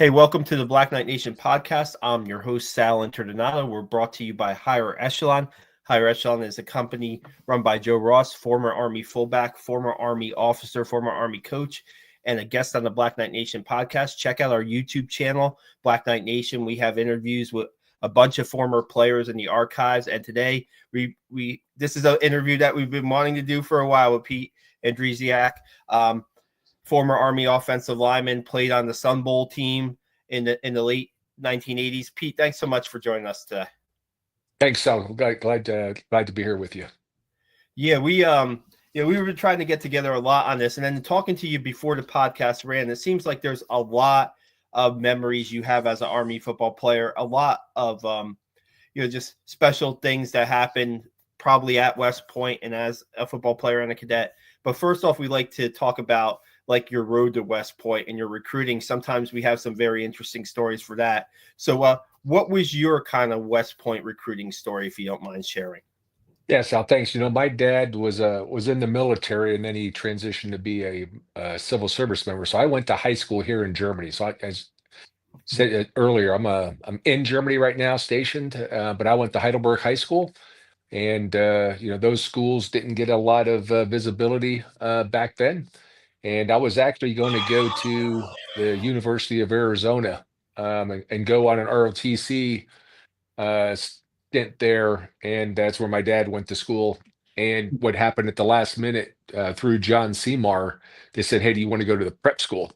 Hey, welcome to the Black Knight Nation podcast. I'm your host, Sal Interdonato. We're brought to you by Higher Echelon. Higher Echelon is a company run by Joe Ross, former Army fullback, former Army officer, former Army coach, and a guest on the Black Knight Nation podcast. Check out our YouTube channel, Black Knight Nation. We have interviews with a bunch of former players in the archives. And today, this is an interview that we've been wanting to do for a while with Pete Andrysiak. Former Army offensive lineman, played on the Sun Bowl team in the late 1980s. Pete, thanks so much for joining us today. Thanks, Sal. Glad to be here with you. Yeah, we were trying to get together a lot on this, and then talking to you before the podcast ran, it seems like there's a lot of memories you have as an Army football player, a lot of just special things that happened probably at West Point and as a football player and a cadet. But first off, we like to talk about like your road to West Point and your recruiting. Sometimes we have some very interesting stories for that. So what was your kind of West Point recruiting story, if you don't mind sharing? Yeah, Sal, thanks. My dad was in the military, and then he transitioned to be a civil service member. So I went to high school here in Germany. So as said earlier, I'm in Germany right now, stationed, but I went to Heidelberg High School, and those schools didn't get a lot of visibility back then. And I was actually going to go to the University of Arizona and go on an ROTC stint there, and that's where my dad went to school. And what happened at the last minute through John Seymour, they said, "Hey, do you want to go to the prep school?"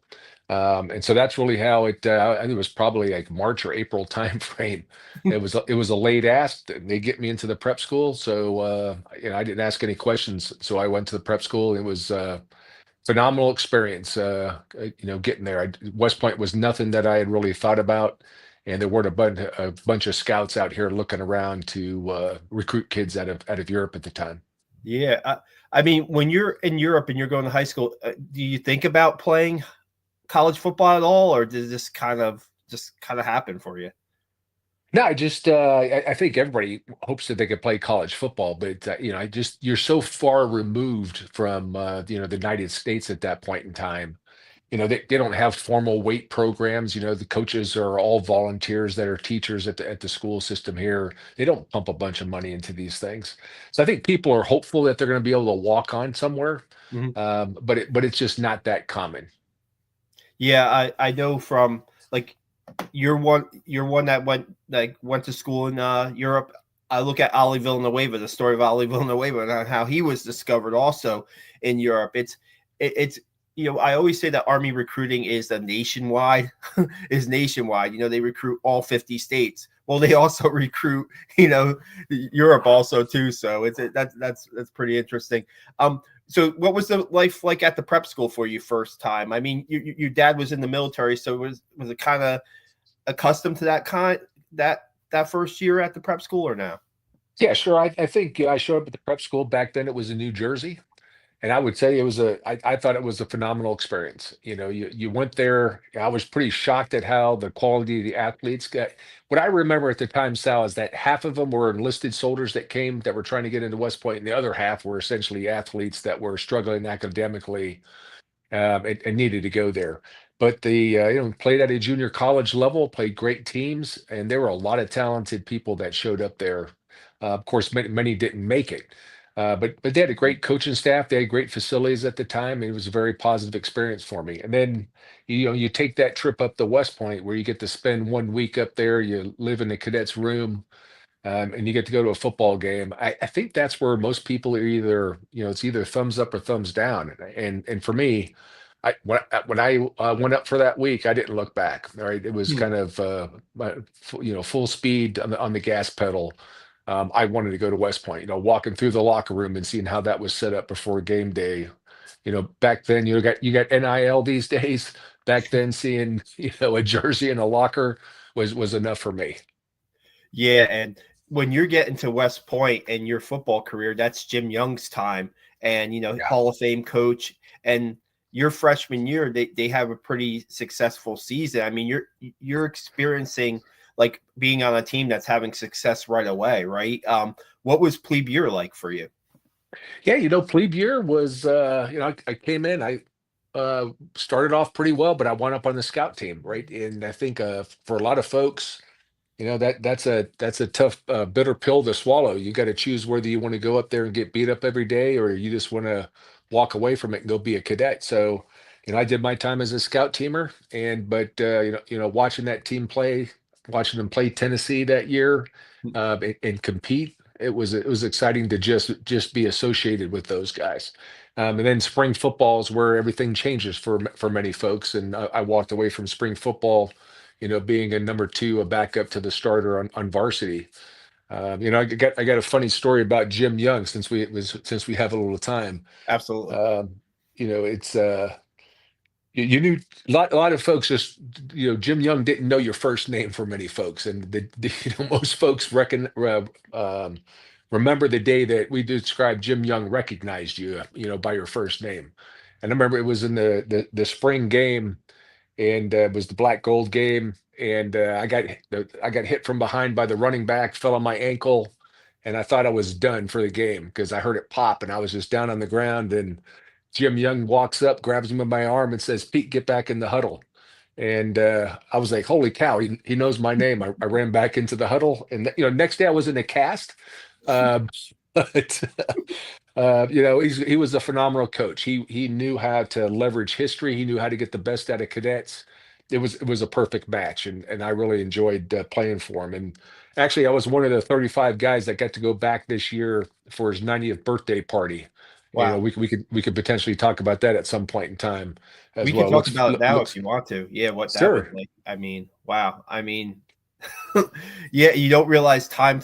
And so that's really how it. I think it was probably like March or April time frame. It was a late ask. They get me into the prep school, so I didn't ask any questions. So I went to the prep school. It was phenomenal experience. Getting there. West Point was nothing that I had really thought about, and there weren't a bunch of scouts out here looking around to recruit kids out of Europe at the time. Yeah, I mean, when you're in Europe and you're going to high school, do you think about playing college football at all, or does this kind of happen for you? No, I think everybody hopes that they could play college football, but you're so far removed from the United States at that point in time. They don't have formal weight programs. The coaches are all volunteers that are teachers at the school system here. They don't pump a bunch of money into these things. So I think people are hopeful that they're going to be able to walk on somewhere, Mhm. but it's just not that common. Yeah, I know from like you're one that went to school in Europe. I look at Ollie Villanueva, the story of Ollie Villanueva, and how he was discovered also in Europe. It's I always say that Army recruiting is a nationwide is nationwide. They recruit all 50 states. Well, they also recruit Europe also too. So that's pretty interesting. So what was the life like at the prep school for you first time? I mean, your dad was in the military, so was it kind of accustomed to that first year at the prep school or no? Yeah, sure. I think I showed up at the prep school back then. It was in New Jersey. And I would say I thought it was a phenomenal experience. You went there. I was pretty shocked at how the quality of the athletes got. What I remember at the time, Sal, is that half of them were enlisted soldiers that were trying to get into West Point, and the other half were essentially athletes that were struggling academically and needed to go there. But played at a junior college level, played great teams, and there were a lot of talented people that showed up there. Of course, many didn't make it, but they had a great coaching staff. They had great facilities at the time. It was a very positive experience for me. And then you take that trip up to West Point where you get to spend 1 week up there. You live in the cadets room. And you get to go to a football game. I think that's where most people are it's either thumbs up or thumbs down. And for me, when I went up for that week, I didn't look back. All right, it was Hmm. kind of full speed on the gas pedal. I wanted to go to West Point. Walking through the locker room and seeing how that was set up before game day. Back then you got NIL these days. Back then, seeing a jersey in a locker was enough for me. Yeah, and when you're getting to West Point and your football career, that's Jim Young's time, and Yeah. Hall of Fame coach. And your freshman year, they have a pretty successful season. I mean, you're experiencing like being on a team that's having success right away, right? What was plebe year like for you? Yeah, plebe year was I came in. started off pretty well, but I wound up on the scout team, right? And I think for a lot of folks, that's a tough, bitter pill to swallow. You got to choose whether you want to go up there and get beat up every day, or you just want to walk away from it and go be a cadet. So, I did my time as a scout teamer, and but watching that team play, watching them play Tennessee that year, and compete, it was exciting to just be associated with those guys. And then spring football is where everything changes for many folks, and I walked away from spring football, being a number two, a backup to the starter on varsity. I got a funny story about Jim Young since we have a little time. Absolutely. It's you knew a lot of folks just Jim Young didn't know your first name for many folks, and most folks remember the day that we described Jim Young recognized you by your first name. And I remember it was in the spring game, and it was the black gold game, and I got hit from behind by the running back, fell on my ankle, and I thought I was done for the game because I heard it pop, and I was just down on the ground, and Jim Young walks up, grabs me by my arm, and says, "Pete, get back in the huddle." And I was like, "Holy cow, he knows my name." I ran back into the huddle, and next day I was in a cast. Um, but he was a phenomenal coach. He knew how to leverage history. He knew how to get the best out of cadets. It was a perfect match, and I really enjoyed playing for him. And actually, I was one of the 35 guys that got to go back this year for his 90th birthday party. Wow. We could potentially talk about that at some point in time as We could well. talk about it now if Looks you want to. Yeah, what that was sure. like. I mean, wow. I mean, yeah, you don't realize time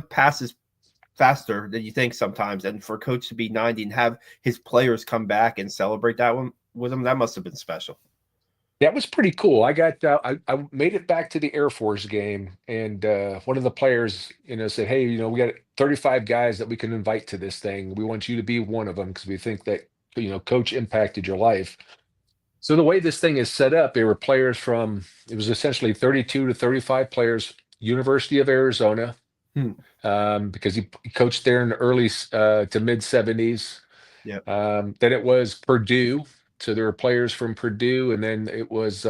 passes faster than you think sometimes. And for coach to be 90 and have his players come back and celebrate that one with him, that must have been special. That was pretty cool. I made it back to the Air Force game, and one of the players, said, "Hey, we got 35 guys that we can invite to this thing. We want you to be one of them because we think that Coach impacted your life." So the way this thing is set up, there were players from it was essentially 32 to 35 players, University of Arizona, Hmm. because he coached there in the early to mid 70s. Yep. Then it was Purdue. So there were players from Purdue, and then it was,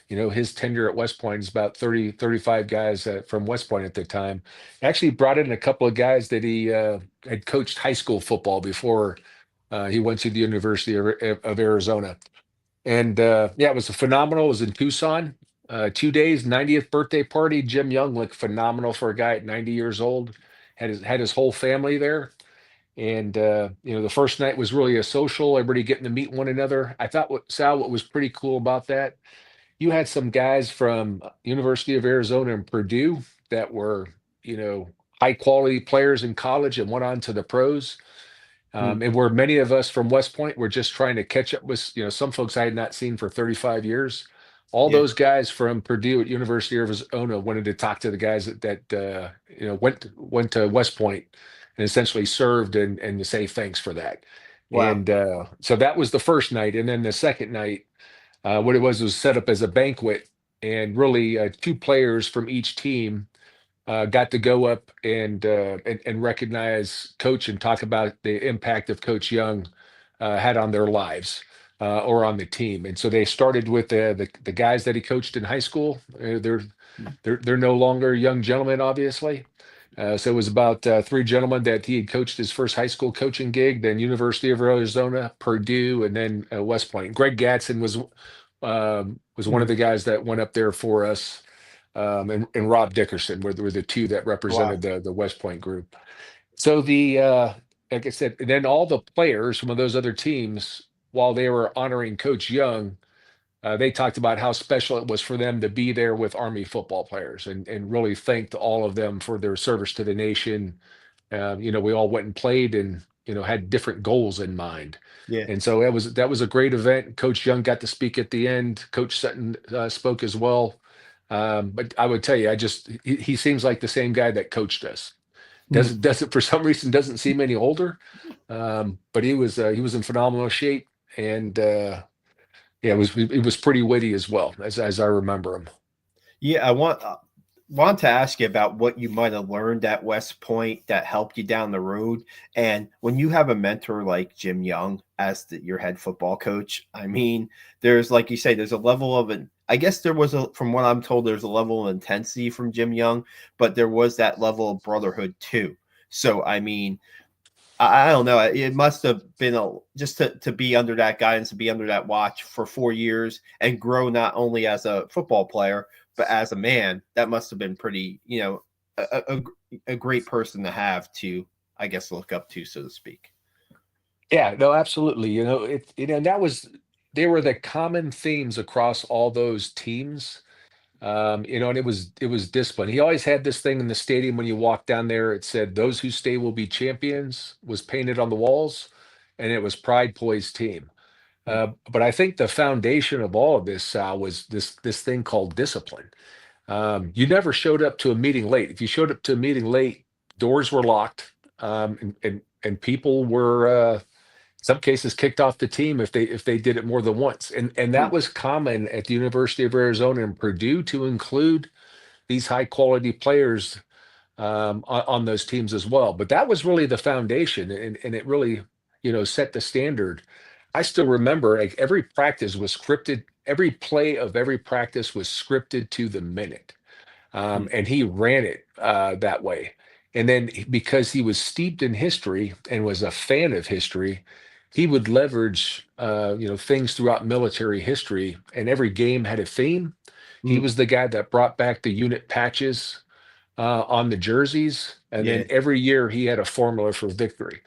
his tenure at West Point is about 35 guys from West Point at the time. Actually brought in a couple of guys that he had coached high school football before he went to the University of Arizona. And yeah, it was a phenomenal. It was in Tucson. 2 days, 90th birthday party. Jim Young looked phenomenal for a guy at 90 years old. Had his whole family there. And the first night was really a social, everybody getting to meet one another. I thought what was pretty cool about that, you had some guys from University of Arizona and Purdue that were, high quality players in college and went on to the pros. Hmm. And where many of us from West Point were just trying to catch up with, some folks I had not seen for 35 years. All Yeah. those guys from Purdue at University of Arizona wanted to talk to the guys that went to West Point and essentially served and to say thanks for that. Wow. And so that was the first night, and then the second night, what it was set up as a banquet, and really two players from each team got to go up and recognize Coach and talk about the impact of Coach Young had on their lives or on the team. And so they started with the guys that he coached in high school. They're no longer young gentlemen, obviously. So it was about three gentlemen that he had coached his first high school coaching gig, then University of Arizona, Purdue, and then West Point. Greg Gatson was one Hmm. of the guys that went up there for us, and Rob Dickerson were the two that Wow. represented the West Point group. So like I said, and then all the players from those other teams, while they were honoring Coach Young, they talked about how special it was for them to be there with Army football players, and really thanked all of them for their service to the nation. We all went and played, and had different goals in mind. Yeah. And so that was a great event. Coach Young got to speak at the end. Coach Sutton spoke as well. But I would tell you, he seems like the same guy that coached us. Hmm. Doesn't for some reason doesn't seem any older. But he was in phenomenal shape, and yeah, it was pretty witty as well as I remember him. Yeah. I want. want to ask you about what you might have learned at West Point that helped you down the road. And when you have a mentor like Jim Young as your head football coach, I mean, there's like you say, there's a level of an. I guess there was a, from what I'm told, there's a level of intensity from Jim Young, but there was that level of brotherhood too. So I mean, I don't know. It must have been just to be under that guidance, to be under that watch for 4 years and grow not only as a football player but as a man. That must have been pretty, a great person to have to, I guess, look up to, so to speak. Yeah, no, absolutely. That was they were the common themes across all those teams. And it was discipline. He always had this thing in the stadium when you walked down there. It said, "Those who stay will be champions," was painted on the walls, and it was Pride Poise Team. But I think the foundation of all of this, Sal, was this thing called discipline. You never showed up to a meeting late. If you showed up to a meeting late, doors were locked, and people were, in some cases, kicked off the team if they did it more than once. And that was common at the University of Arizona and Purdue to include these high quality players on those teams as well. But that was really the foundation, and it really, set the standard. I still remember, like, every practice was scripted. Every play of every practice was scripted to the minute, and he ran it that way. And then, because he was steeped in history and was a fan of history, he would leverage, things throughout military history, and every game had a theme. He Mm, was the guy that brought back the unit patches on the jerseys, and yeah, then every year he had a formula for victory.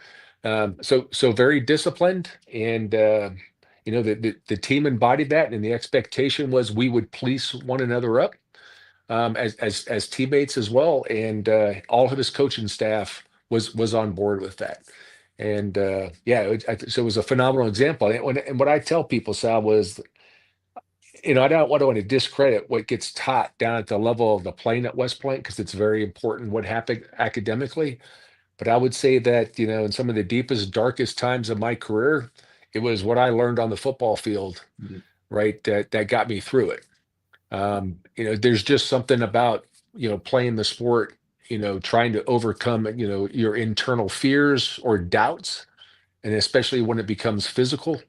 So very disciplined, and the team embodied that, and the expectation was we would police one another up, as teammates as well, and all of his coaching staff was on board with that. And yeah, so it was a phenomenal example. And what I tell people, Sal, was, I don't want to discredit what gets taught down at the level of the plane at West Point, because it's very important what happened academically. But I would say that, in some of the deepest, darkest times of my career, it was what I learned on the football field, mm, right, that got me through it. There's just something about, playing the sport, trying to overcome, your internal fears or doubts, and especially when it becomes physical.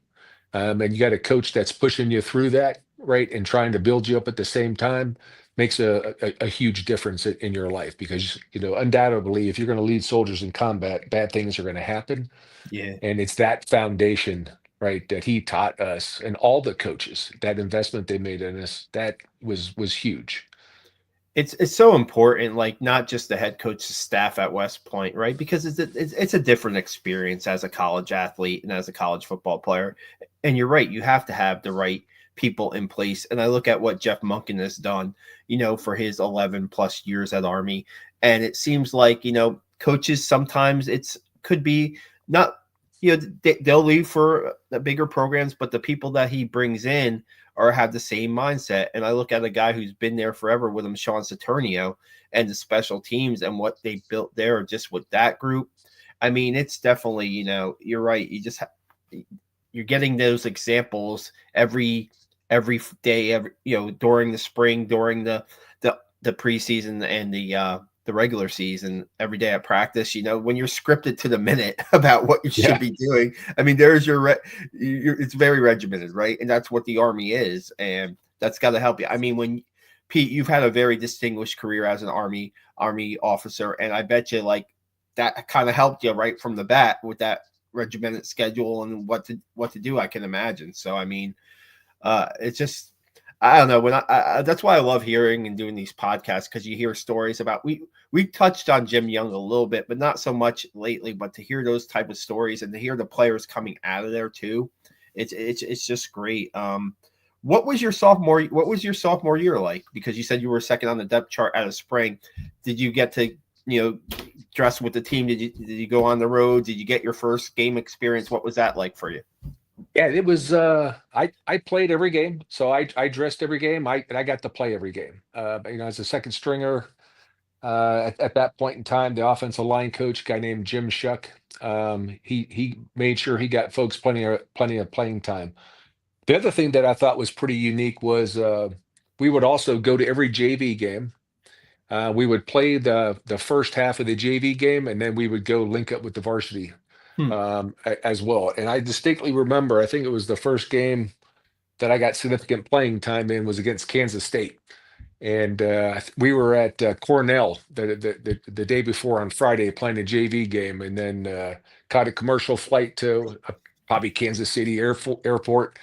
And you got a coach that's pushing you through that, right, and trying to build you up at the same time, makes a huge difference in your life, because, undoubtedly, if you're going to lead soldiers in combat, bad things are going to happen. yeah. And it's that foundation, right, that he taught us, and all the coaches, that investment they made in us, that was huge. It's so important, like not just the head coach's staff at West Point, right? Because it's a different experience as a college athlete and as a college football player. And you're right, you have to have the right people in place. And I look at what Jeff Monken has done, for his 11 plus years at Army, and it seems like coaches sometimes it's could be not. They'll leave for the bigger programs, but the people that he brings in or have the same mindset. And I look at a guy who's been there forever with him, Sean Saturnio, and the special teams and what they built there just with that group. I mean, it's definitely, you're right. You're getting those examples every day, during the spring, during the preseason and the regular season, every day at practice. When you're scripted to the minute about what you should Yeah. be doing. I mean, there's it's very regimented, right? And that's what the Army is, and that's got to help you. I mean, when Pete, you've had a very distinguished career as an Army officer, and I bet you like that kind of helped you right from the bat with that regimented schedule and what to do. I can imagine. So I mean, it's just I don't know when that's why I love hearing and doing these podcasts, because you hear stories about we touched on Jim Young a little bit, but not so much lately. But to hear those type of stories and to hear the players coming out of there too, it's just great. What was your sophomore year like? Because you said you were second on the depth chart out of spring. Did you get to dress with the team? Did you go on the road? Did you get your first game experience? What was that like for you? Yeah, it was. I played every game, so I dressed every game. I got to play every game. As a second stringer, at that point in time, the offensive line coach, a guy named Jim Shuck, he made sure he got folks plenty of playing time. The other thing that I thought was pretty unique was, we would also go to every JV game. We would play the first half of the JV game, and then we would go link up with the varsity Hmm. as well. And I distinctly remember, I think it was the first game that I got significant playing time in was against Kansas State. And we were at Cornell the day before on Friday playing a JV game, and then caught a commercial flight to probably Kansas City Airport.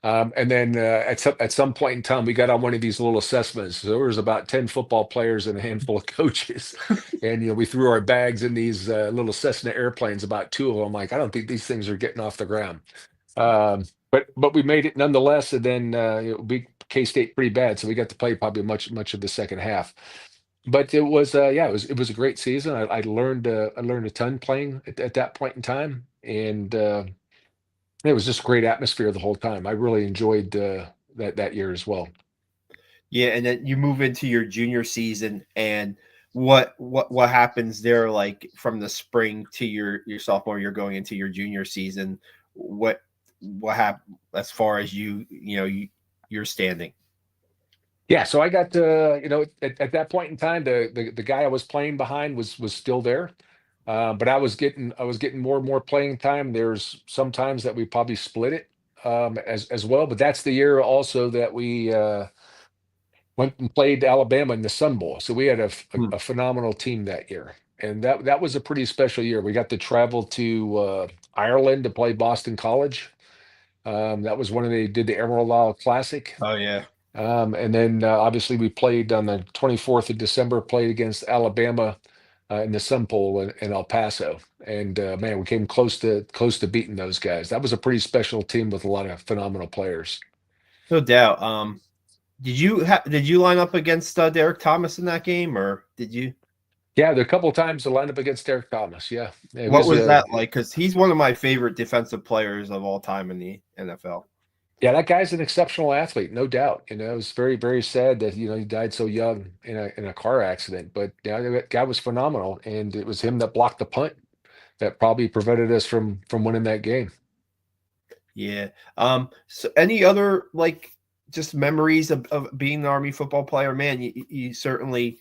And then at some point in time, we got on one of these little assessments. So there was about 10 football players and a handful of coaches. And, we threw our bags in these little Cessna airplanes, about two of them. I'm like, I don't think these things are getting off the ground. But we made it nonetheless, and then we K-State pretty bad, so we got to play probably much of the second half. But it was yeah, it was a great season. I learned a ton playing at that point in time, and it was just a great atmosphere the whole time. I really enjoyed that year as well. Yeah, and then you move into your junior season, and what happens there? Like from the spring to your sophomore, you're going into your junior season. What happened as far as you're standing? Yeah, so I got at that point in time, the guy I was playing behind was still there. But I was getting more and more playing time. There's sometimes that we probably split it as well. But that's the year also that we went and played Alabama in the Sun Bowl. So we had Hmm. a phenomenal team that year, and that was a pretty special year. We got to travel to Ireland to play Boston College. That was when they did the Emerald Isle Classic. Oh yeah, And then obviously we played on the 24th of December, played against Alabama in the Sun Bowl in El Paso. And man, we came close to beating those guys. That was a pretty special team with a lot of phenomenal players. no doubt. Did you line up against Derek Thomas in that game, or did you? Yeah, there a couple of times to line up against Derek Thomas. Yeah, it What was was that like? Because he's one of my favorite defensive players of all time in the NFL. yeah, that guy's an exceptional athlete, no doubt. It was very, very sad that he died so young in a car accident. But yeah, that guy was phenomenal, and it was him that blocked the punt that probably prevented us from winning that game. Yeah. So any other like just memories of being an Army football player? Man, you certainly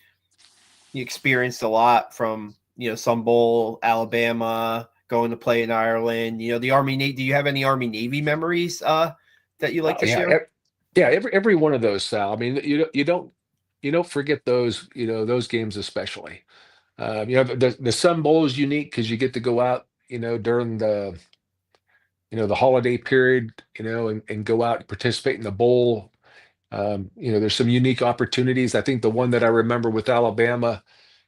you experienced a lot from Sun Bowl, Alabama, going to play in Ireland. The Army Navy. Do you have any Army Navy memories that you like Oh to yeah, share? yeah. Every one of those, Sal. I mean, you don't forget those. Those games especially. The Sun Bowl is unique because you get to go out. During the holiday period. And go out and participate in the bowl. There's some unique opportunities. I think the one that I remember with Alabama.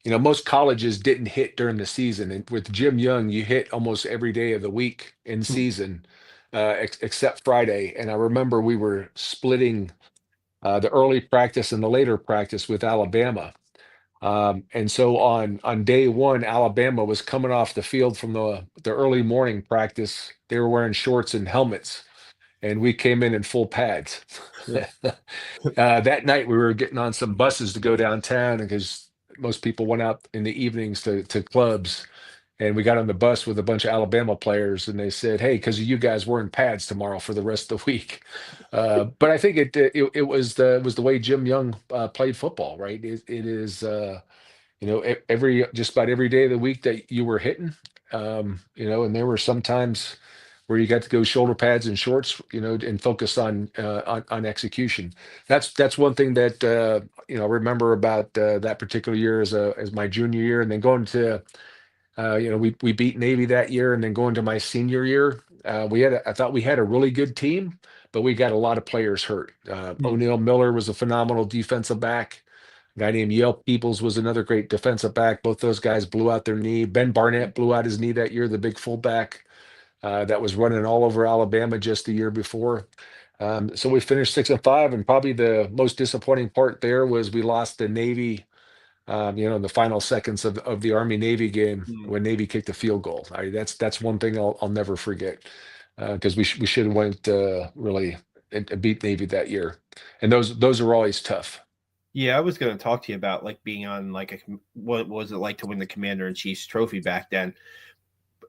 Most colleges didn't hit during the season, and with Jim Young, you hit almost every day of the week in Hmm. season, except Friday. And I remember we were splitting the early practice and the later practice with Alabama. And so on day one, Alabama was coming off the field from the early morning practice. They were wearing shorts and helmets, and we came in full pads. That night, we were getting on some buses to go downtown because most people went out in the evenings to clubs. And we got on the bus with a bunch of Alabama players, and they said, "Hey, because you guys wearing pads tomorrow for the rest of the week." But I think it was the way Jim Young played football, right? It is every just about every day of the week that you were hitting. And there were some times where you got to go shoulder pads and shorts, and focus on execution. That's one thing that I remember about that particular year as my junior year, and then going to we beat Navy that year, and then going to my senior year, I thought we had a really good team, but we got a lot of players hurt. Hmm. O'Neal Miller was a phenomenal defensive back. A guy named Yale Peoples was another great defensive back. Both those guys blew out their knee. Ben Barnett blew out his knee that year, the big fullback that was running all over Alabama just the year before. So we finished 6-5, and probably the most disappointing part there was we lost the Navy in the final seconds of the Army Navy game Hmm. when Navy kicked a field goal. That's one thing I'll never forget because we should have went really and beat Navy that year, and those are always tough. Yeah, I was going to talk to you about like being on like what was it like to win the Commander in Chief's trophy back then.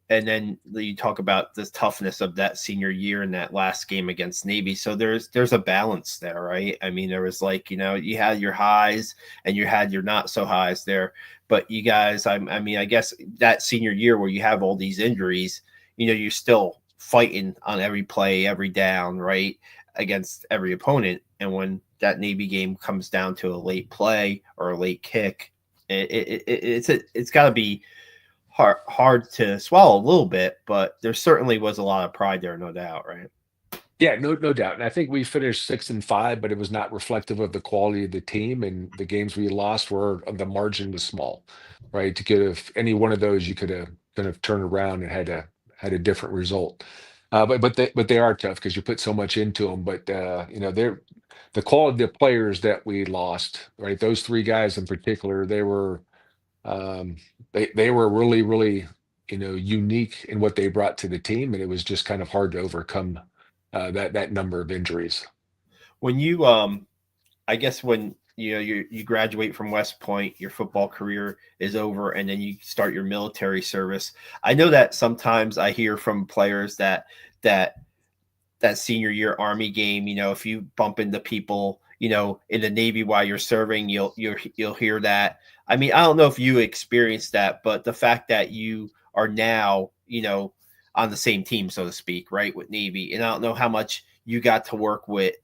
and then you talk about the toughness of that senior year in that last game against Navy. So there's a balance there, right? I mean, there was like, you had your highs and you had your not so highs there, but you guys, I mean, I guess that senior year where you have all these injuries, you're still fighting on every play, every down, right, against every opponent. And when that Navy game comes down to a late play or a late kick, it's got to be hard to swallow a little bit, but there certainly was a lot of pride there, no doubt, right? Yeah, no doubt. And I think we finished 6-5, but it was not reflective of the quality of the team. And the games we lost were the margin was small, right? To get if any one of those you could have kind of turned around and had a different result. But they are tough because you put so much into them. But they're the quality of the players that we lost, right? Those three guys in particular, um, they were really, really, unique in what they brought to the team, and it was just kind of hard to overcome that number of injuries. When you I guess when you graduate from West Point, your football career is over, and then you start your military service. I know that sometimes I hear from players that that senior year Army game, if you bump into people, in the Navy while you're serving, you'll hear that. I mean, I don't know if you experienced that, but the fact that you are now, on the same team, so to speak, right, with Navy, and I don't know how much you got to work with,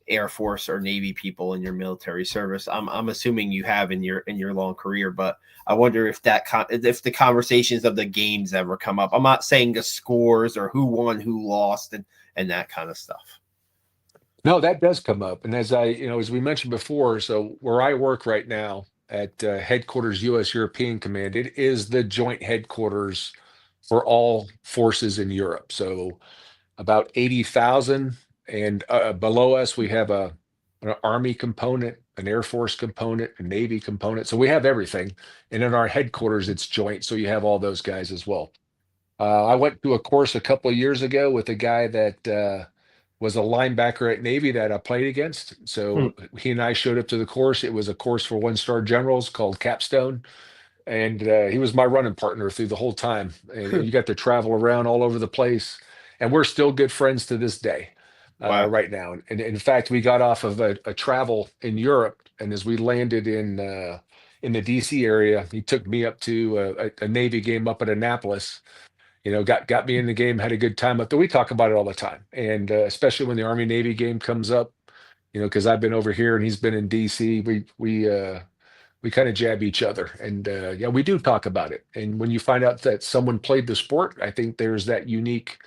Air Force or Navy people in your military service. I'm assuming you have in your long career, but I wonder if if the conversations of the games ever come up. I'm not saying the scores or who won, who lost, and that kind of stuff. No, that does come up, and as we mentioned before, so where I work right now at headquarters U.S. European Command, it is the joint headquarters for all forces in Europe. So about 80,000. And below us, we have an Army component, an Air Force component, a Navy component. So we have everything. And in our headquarters, it's joint. So you have all those guys as well. I went to a course a couple of years ago with a guy that was a linebacker at Navy that I played against. Hmm. So he and I showed up to the course. It was a course for one-star generals called Capstone, and he was my running partner through the whole time. And you got to travel around all over the place, and we're still good friends to this day, Wow. right now. And in fact, we got off of a travel in Europe, and as we landed in the DC area, he took me up to a Navy game up at Annapolis. Got me in the game, had a good time up there. We talk about it all the time, and especially when the Army Navy game comes up, because I've been over here and he's been in DC. We kind of jab each other, and yeah, we do talk about it. And when you find out that someone played the sport, I think there's that unique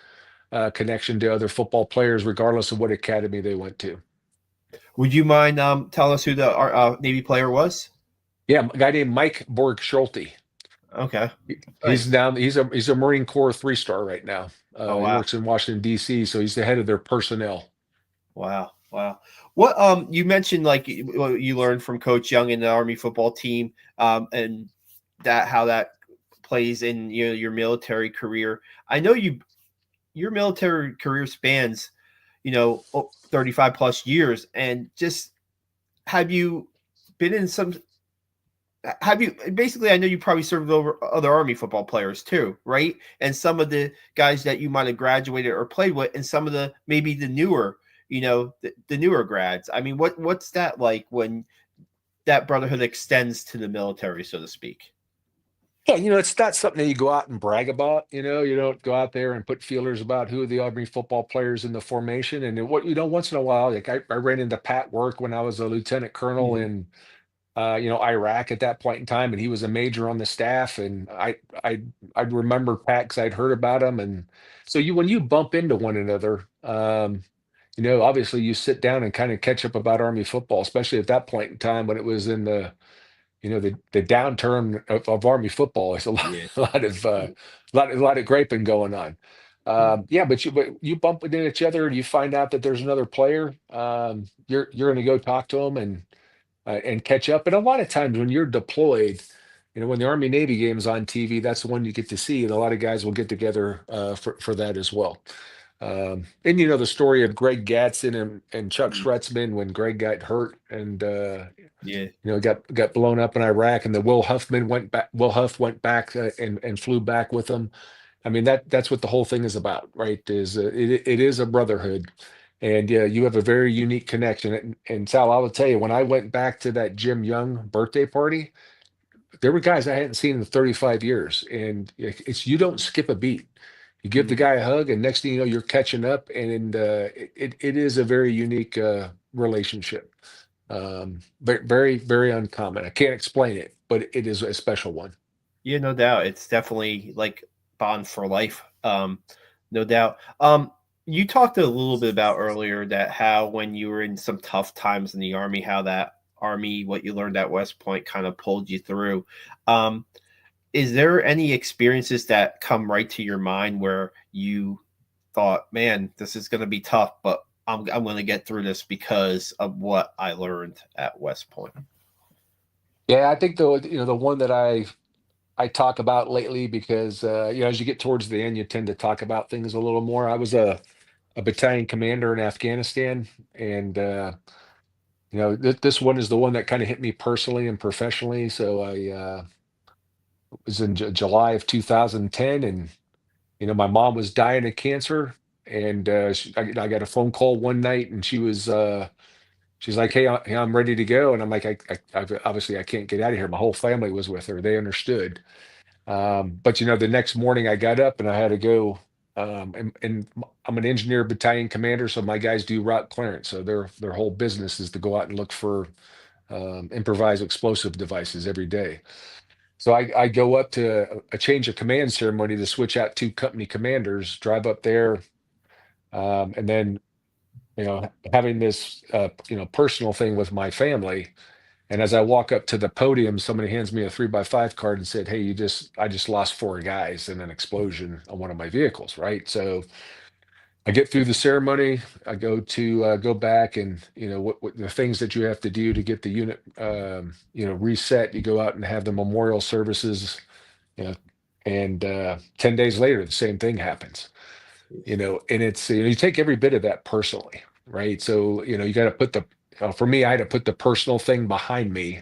connection to other football players, regardless of what academy they went to. Would you mind telling us who the Navy player was? Yeah, a guy named Mike Borg Schulte. Okay. He's Nice. down. He's a Marine Corps 3-star right now. Oh He wow. works in Washington D.C., so he's the head of their personnel. Wow. Wow. What you mentioned like what you learned from Coach Young in the Army football team, and that how that plays in your military career. I know your military career spans, 35 plus years, and just have you been in some have you basically I know you probably served over other Army football players too, right? And some of the guys that you might have graduated or played with, and some of the maybe the newer, the newer grads. I mean, what's that like when that brotherhood extends to the military, so to speak? Yeah, it's not something that you go out and brag about. You don't go out there and put feelers about who are the Army football players in the formation. And once in a while, like I ran into Pat Work when I was a lieutenant colonel Mm-hmm. in Iraq at that point in time, and he was a major on the staff. And I'd remember Pat because I'd heard about him. And so when you bump into one another, obviously you sit down and kind of catch up about Army football, especially at that point in time when it was in the downturn of Army football. It's a lot, Yeah. a lot of a lot of graping going on. Yeah, but you bump into each other and you find out that there's another player. You're going to go talk to them and catch up. And a lot of times when you're deployed, when the Army Navy game is on TV, that's the one you get to see, and a lot of guys will get together for that as well. And you know the story of Greg Gatson and Chuck Mm, Schretzman when Greg got hurt and yeah, you know got blown up in Iraq, and the Will Huffman went back. Will Huff went back and flew back with them. I mean that's what the whole thing is about, right? Is it is a brotherhood, and yeah, you have a very unique connection. And Sal, I will tell you, when I went back to that Jim Young birthday party, there were guys I hadn't seen in 35 years, and it's you don't skip a beat. You give the mm, guy a hug, and next thing you know, you're catching up, and it is a very unique relationship. But very very uncommon. I can't explain it, but it is a special one. yeah, no doubt. It's definitely like bond for life. No doubt. You talked a little bit about earlier that how when you were in some tough times in the army, how that army, what you learned at West Point, kind of pulled you through. Um, is there any experiences that come right to your mind where you thought, "Man, this is going to be tough, but I'm going to get through this because of what I learned at West Point." Yeah, I think the one that I talk about lately because you know as you get towards the end, you tend to talk about things a little more. I was a battalion commander in Afghanistan, and you know this one is the one that kind of hit me personally and professionally. So I was in July of 2010, and you know my mom was dying of cancer, and I got a phone call one night, and she's like, "Hey, hey, I'm ready to go," and I'm like, Obviously I can't get out of here." My whole family was with her; they understood. But you know, the next morning I got up and I had to go. And I'm an engineer battalion commander, so my guys do route clearance. So their whole business is to go out and look for improvised explosive devices every day. So I go up to a change of command ceremony to switch out two company commanders, drive up there, and then you know having this you know personal thing with my family. And as I walk up to the podium, somebody hands me a 3x5 card and said, "Hey, I just lost four guys in an explosion on one of my vehicles." Right. So I get through the ceremony. I go back and, you know, what the things that you have to do to get the unit, you know, reset. You go out and have the memorial services, you know, and 10 days later, the same thing happens, you know, and it's, you know, you take every bit of that personally. Right. So, you know, you got to put for me, I had to put the personal thing behind me,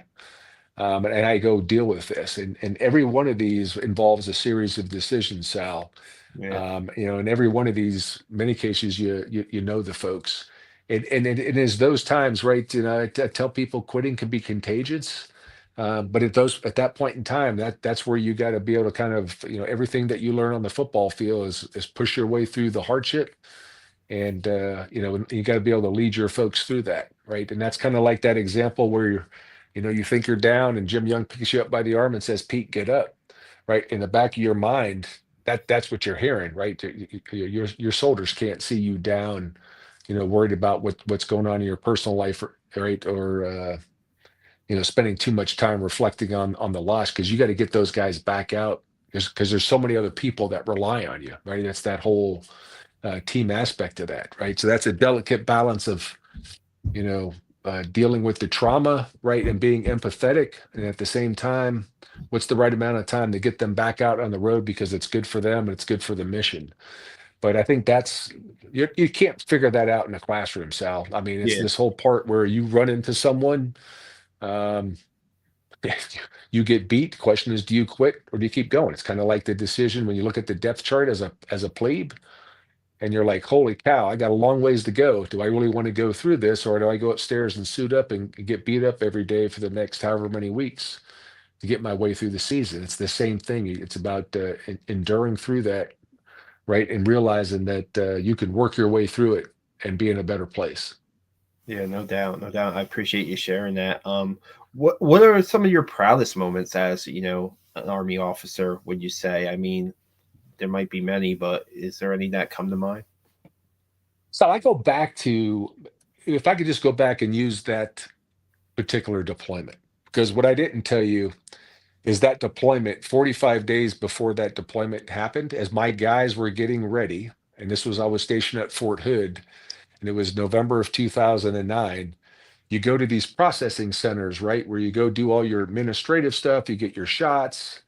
and I go deal with this. And every one of these involves a series of decisions, Sal. Yeah, You know, in every one of these, many cases, you know the folks, and it is those times, right? You know, I tell people quitting can be contagious, but at that point in time, that's where you got to be able to kind of, you know, everything that you learn on the football field is push your way through the hardship, and you know, and you got to be able to lead your folks through that, right? And that's kind of like that example where you're, you know, you think you're down and Jim Young picks you up by the arm and says, "Pete, get up." Right in the back of your mind, that's what you're hearing, right? Your soldiers can't see you down, you know, worried about what's going on in your personal life, right? Or you know, spending too much time reflecting on the loss, because you got to get those guys back out, because there's so many other people that rely on you, right? That's that whole team aspect of that, right? So that's a delicate balance of, you know, dealing with the trauma, right, and being empathetic, and at the same time, what's the right amount of time to get them back out on the road because it's good for them and it's good for the mission. But I think you can't figure that out in a classroom, Sal. I mean, it's yeah, this whole part where you run into someone, um, you get beat. The question is, do you quit or do you keep going? It's kind of like the decision when you look at the depth chart as a plebe, and you're like, holy cow, I got a long ways to go. Do I really want to go through this, or do I go upstairs and suit up and get beat up every day for the next however many weeks to get my way through the season? It's the same thing. It's about enduring through that, right? And realizing that you can work your way through it and be in a better place. yeah, no doubt, no doubt. I appreciate you sharing that. What are some of your proudest moments as an army officer? Would you say? I mean, there might be many, but is there any that come to mind? So I go back to, if I could just go back and use that particular deployment, because what I didn't tell you is that deployment 45 days before that deployment happened, as my guys were getting ready, and I was stationed at Fort Hood, and it was November of 2009. You go to these processing centers, right, where you go do all your administrative stuff, you get your shots.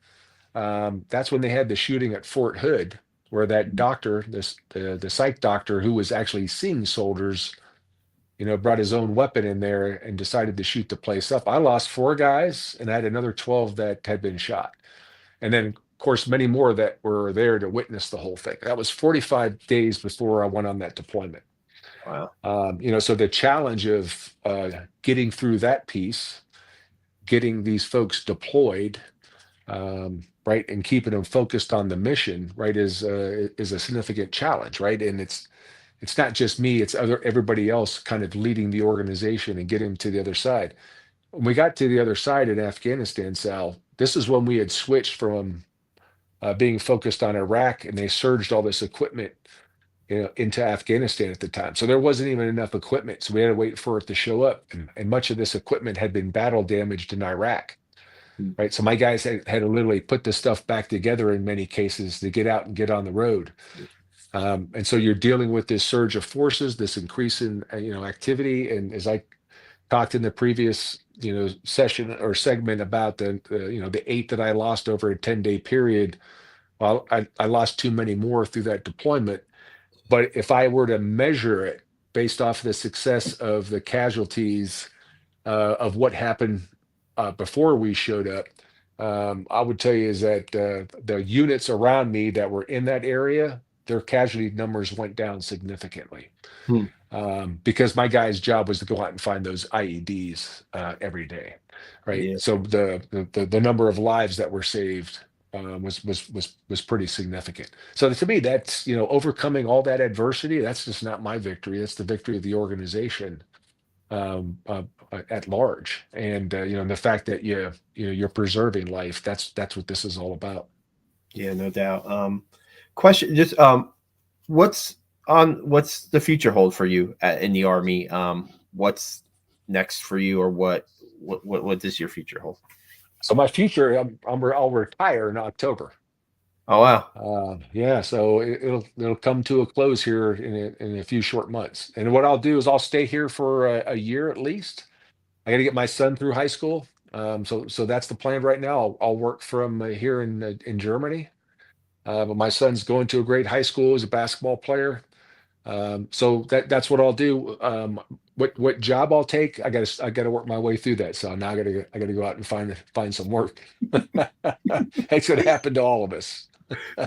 That's when they had the shooting at Fort Hood. where that doctor, the psych doctor who was actually seeing soldiers, brought his own weapon in there and decided to shoot the place up. I lost 4 guys, and I had another 12 that had been shot. And then, of course, many more that were there to witness the whole thing. That was 45 days before I went on that deployment. Wow. So the challenge of getting through that piece, getting these folks deployed, right, and keeping them focused on the mission, right, is a significant challenge, right? And it's not just me; it's everybody else kind of leading the organization and getting to the other side. When we got to the other side in Afghanistan, Sal, this is when we had switched from being focused on Iraq, and they surged all this equipment, into Afghanistan at the time. So there wasn't even enough equipment, so we had to wait for it to show up, and much of this equipment had been battle damaged in Iraq. Hmm. Right. So my guys had to literally put this stuff back together in many cases to get out and get on the road. And so you're dealing with this surge of forces, this increase in activity. And as I talked in the previous session or segment about the 8 that I lost over a 10-day period, well, I lost too many more through that deployment. But if I were to measure it based off the success of the casualties of what happened before we showed up, I would tell you is that the units around me that were in that area, their casualty numbers went down significantly, Hmm. because my guy's job was to go out and find those IEDs every day, right? Yeah. So the number of lives that were saved was pretty significant. So to me, that's overcoming all that adversity. That's just not my victory. That's the victory of the organization at large, and the fact that you're preserving life. That's what this is all about. Yeah, no doubt. Question, just what's what's the future hold for you in the Army? What's next for you, or what does your future hold? So my future, I'll retire in October. Oh wow. Yeah, so it'll come to a close here in a few short months. And what I'll do is I'll stay here for a year at least. I got to get my son through high school. So that's the plan right now. I'll work from here in Germany. But my son's going to a great high school. He's a basketball player. So that's what I'll do. What job I'll take, I gotta work my way through that. So now I gotta go out and find some work. It's gonna happen to all of us.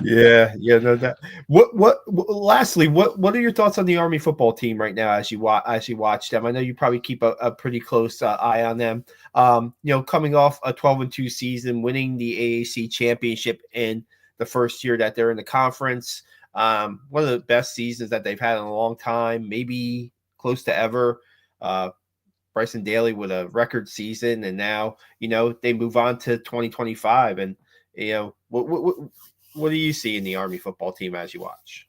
Yeah, yeah, no doubt. Lastly, what are your thoughts on the Army football team right now as you watch them? I know you probably keep a pretty close eye on them. Coming off a 12-2 season, winning the AAC championship in the first year that they're in the conference. One of the best seasons that they've had in a long time, maybe close to ever. Bryson Daly with a record season, and now they move on to 2025. And what do you see in the Army football team as you watch?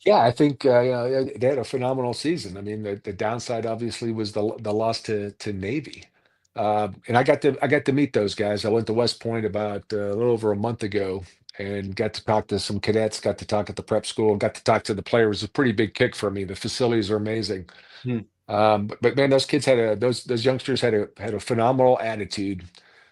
Yeah, I think they had a phenomenal season. I mean, the downside obviously was the loss to Navy, and I got to meet those guys. I went to West Point about a little over a month ago and got to talk to some cadets. Got to talk at the prep school. Got to talk to the players. It was a pretty big kick for me. The facilities are amazing. Hmm. But man, those kids those youngsters had a phenomenal attitude,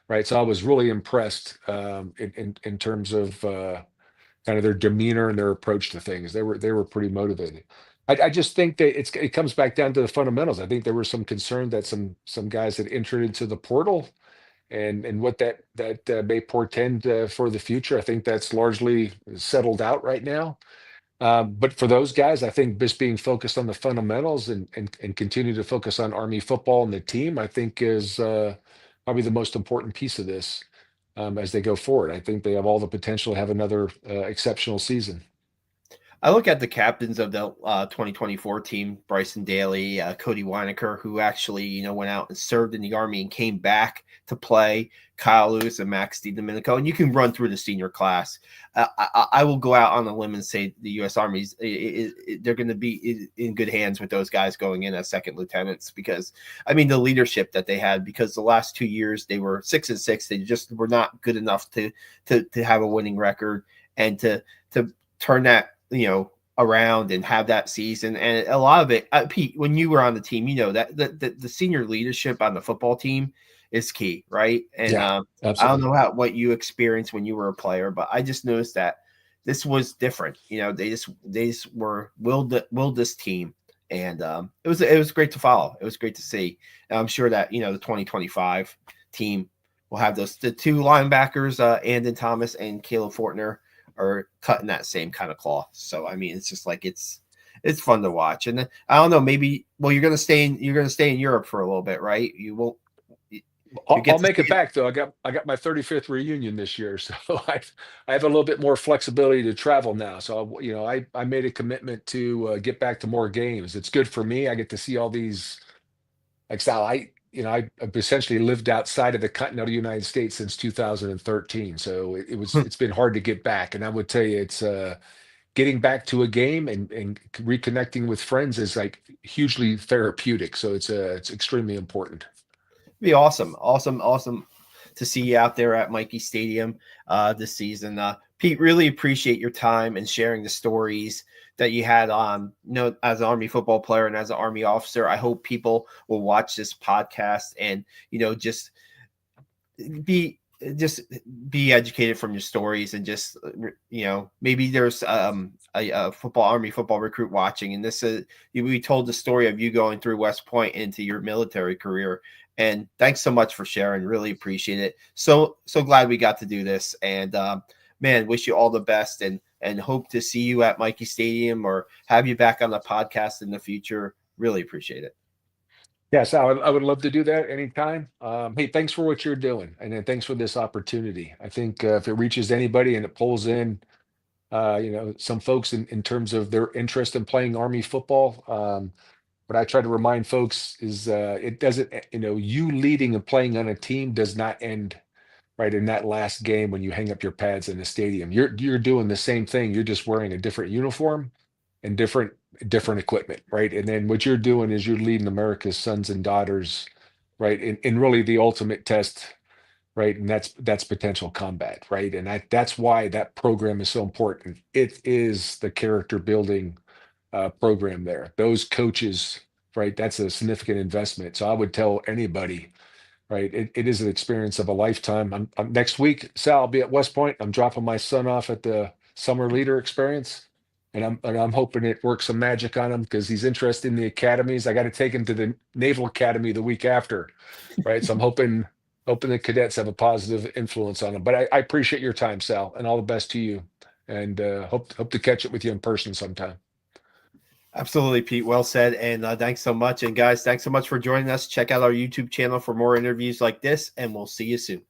right? So I was really impressed in terms of kind of their demeanor and their approach to things. They were pretty motivated. I just think that it comes back down to the fundamentals. I think there was some concern that some guys had entered into the portal, and what that may portend for the future. I think that's largely settled out right now. But for those guys, I think just being focused on the fundamentals and continue to focus on Army football and the team, I think is probably the most important piece of this as they go forward. I think they have all the potential to have another exceptional season. I look at the captains of the 2024 team, Bryson Daly, Cody Weineker, who actually, went out and served in the Army and came back to play, Kyle Lewis and Max DiDomenico. And you can run through the senior class. I will go out on a limb and say the U.S. Army's, they're going to be in good hands with those guys going in as second lieutenants because, the leadership that they had, because the last 2 years they were 6-6. They just were not good enough to have a winning record and to turn that around and have that season. And a lot of it, Pete, when you were on the team, that the senior leadership on the football team is key, right? And Yeah, I don't absolutely. know what you experienced when you were a player, but I just noticed that this was different. They just were willed this team, and it was great to follow. It was great to see. And I'm sure that the 2025 team will have the two linebackers, Andon Thomas and Caleb Fortner, are cutting that same kind of cloth. So I mean, it's just like it's fun to watch. And then, I don't know, maybe you're gonna stay in Europe for a little bit, right? You won't. You get I'll to make it see. back though. I got my 35th reunion this year, so I have a little bit more flexibility to travel now. So I made a commitment to get back to more games. It's good for me. I get to see all these. Like Sal, I've essentially lived outside of the continental United States since 2013. So it's been hard to get back. And I would tell you, it's getting back to a game and reconnecting with friends is like hugely therapeutic. So it's extremely important. Be awesome, awesome, awesome to see you out there at Mikey Stadium this season. Pete, really appreciate your time and sharing the stories that you had on, as an Army football player and as an Army officer. I hope people will watch this podcast and be just be educated from your stories, and just maybe there's a Army football recruit watching, and we told the story of you going through West Point into your military career. And thanks so much for sharing. Really appreciate it. So glad we got to do this. And man, wish you all the best, and hope to see you at Mikey Stadium or have you back on the podcast in the future. Really appreciate it. Yes, I would love to do that anytime. Hey, thanks for what you're doing, and then thanks for this opportunity. I think if it reaches anybody and it pulls in, some folks in terms of their interest in playing Army football, what I try to remind folks is it doesn't, you leading and playing on a team does not end right in that last game when you hang up your pads in the stadium. You're doing the same thing. You're just wearing a different uniform and different equipment, right? And then what you're doing is you're leading America's sons and daughters, right? In really the ultimate test, right? And that's potential combat, right? And that's why that program is so important. It is the character building program there. Those coaches, right? That's a significant investment. So I would tell anybody, right? It is an experience of a lifetime. I'm next week, Sal, I'll be at West Point. I'm dropping my son off at the summer leader experience. And I'm hoping it works some magic on him because he's interested in the academies. I got to take him to the Naval Academy the week after, right? So I'm hoping the cadets have a positive influence on him. But I appreciate your time, Sal, and all the best to you. And hope to catch up with you in person sometime. Absolutely, Pete. Well said. And thanks so much. And guys, thanks so much for joining us. Check out our YouTube channel for more interviews like this, and we'll see you soon.